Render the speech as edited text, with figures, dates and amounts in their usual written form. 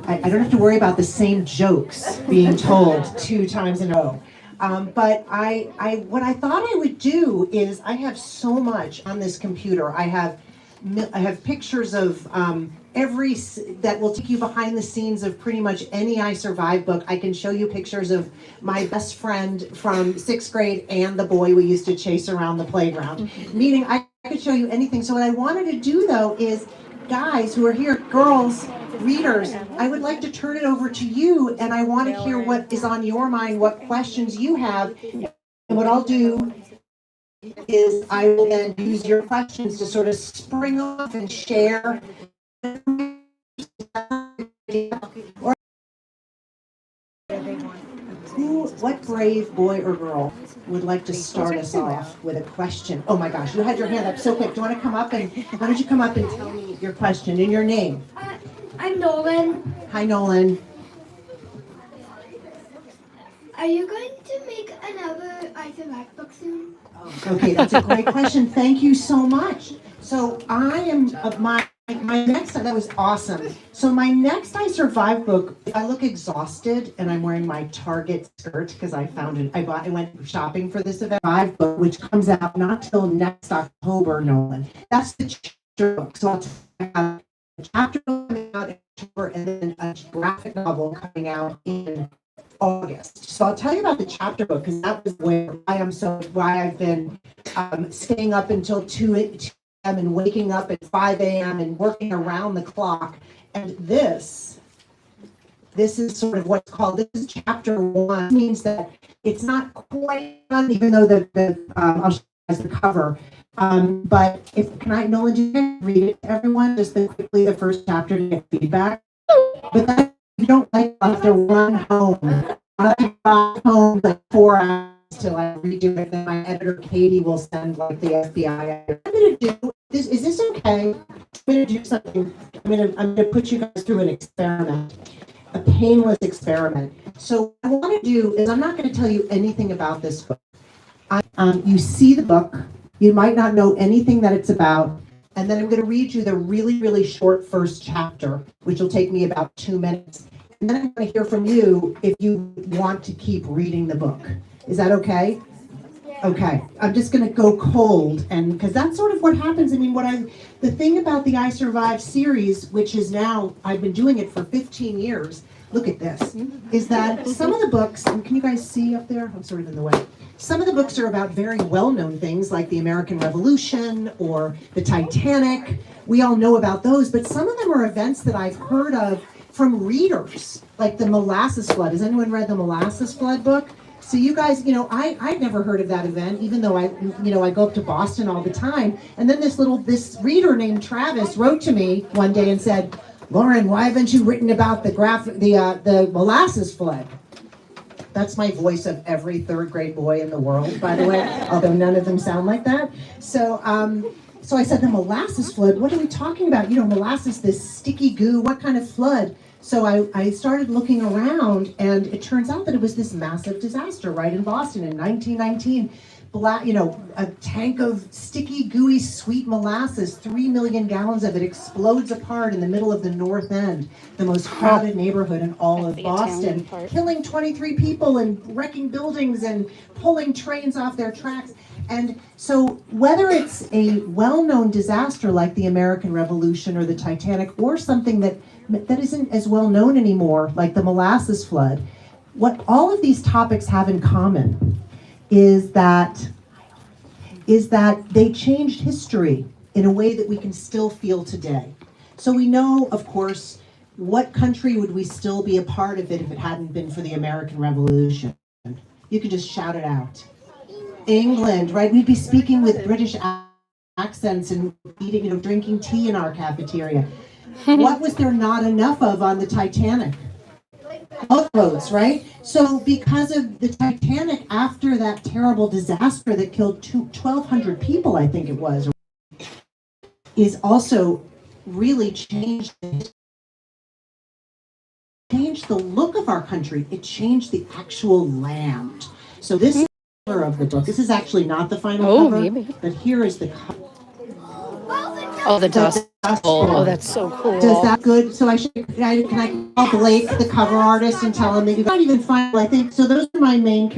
I don't have to worry about the same jokes being told 2 times in a row. But what I thought I would do is I have so much on this computer. I have pictures of that will take you behind the scenes of pretty much any I Survive book. I can show you pictures of my best friend from 6th grade and the boy we used to chase around the playground. Meaning I could show you anything. So what I wanted to do though is, guys who are here, girls, readers, I would like to turn it over to you, and I want to hear what is on your mind, what questions you have. And what I'll do is I will then use your questions to sort of spring off and share. Or what brave boy or girl would like to start us off with a question? Oh my gosh, you had your hand up so quick. Do you want to come up and why don't you come up and tell me your question and your name? I'm Nolan. Hi, Nolan. Are you going to make another I Survive book soon? Okay, that's a great question. Thank you so much. So I am my next, that was awesome. So my next I Survive book, I look exhausted and I'm wearing my Target skirt because I found it. I went shopping for this event. Book, which comes out not till next October, Nolan. That's the chapter book. So I'll have a chapter book coming out in October and then a graphic novel coming out in August. So I'll tell you about the chapter book because that was why I've been staying up until 2 a.m. and waking up at 5 a.m. and working around the clock. And this is sort of what's called, this is chapter 1. It means that it's not quite done, even though I'll show you guys the cover. But Nolan, do you read it to everyone? Just quickly the first chapter to get feedback. But then if you don't like it, I'll have to run home. I'll have to drive home like 4 hours till I redo it. Then my editor Katie will send like the FBI. I'm gonna do this. Is this okay? I'm gonna do something. I'm gonna put you guys through an experiment, a painless experiment. So what I want to do is I'm not going to tell you anything about this book. You see the book. You might not know anything that it's about. And then I'm going to read you the really, really short first chapter, which will take me about 2 minutes. And then I'm going to hear from you if you want to keep reading the book. Is that okay? Okay. I'm just going to go cold, and because that's sort of what happens. I mean, the thing about the I Survive series, which is now, I've been doing it for 15 years. Look at this. Is that some of the books, and can you guys see up there? I'm sort of in the way. Some of the books are about very well-known things like the American Revolution or the Titanic. We all know about those, but some of them are events that I've heard of from readers, like the Molasses Flood. Has anyone read the Molasses Flood book? So you guys, I'd never heard of that event, even though I go up to Boston all the time. And then this reader named Travis wrote to me one day and said, "Lauren, why haven't you written about the Molasses Flood?" That's my voice of every 3rd-grade boy in the world, by the way, although none of them sound like that. So I said, the molasses flood, what are we talking about? Molasses, this sticky goo, what kind of flood? So I started looking around, and it turns out that it was this massive disaster right in Boston in 1919. A tank of sticky, gooey, sweet molasses, 3 million gallons of it explodes apart in the middle of the North End, the most crowded neighborhood in all of Boston, killing 23 people and wrecking buildings and pulling trains off their tracks. And so whether it's a well-known disaster like the American Revolution or the Titanic, or something that isn't as well known anymore, like the molasses flood, what all of these topics have in common is that they changed history in a way that we can still feel today. So we know, of course, what country would we still be a part of it if it hadn't been for the American Revolution? You can just shout it out. England, right? We'd be speaking with British accents and eating, drinking tea in our cafeteria. What was there not enough of on the Titanic? Boats, right? So because of the Titanic, after that terrible disaster that killed 1,200 people, I think it was, is also really changed the look of our country. It changed the actual land. So this is the cover of the book. This is actually not the final cover, maybe. But here is the cover. Oh, the dust Dust Bowl. Bowl. Oh, that's so cool. Does that good? So can I call Blake, the cover artist, and tell him that you might even find, I think, so those are my main characters.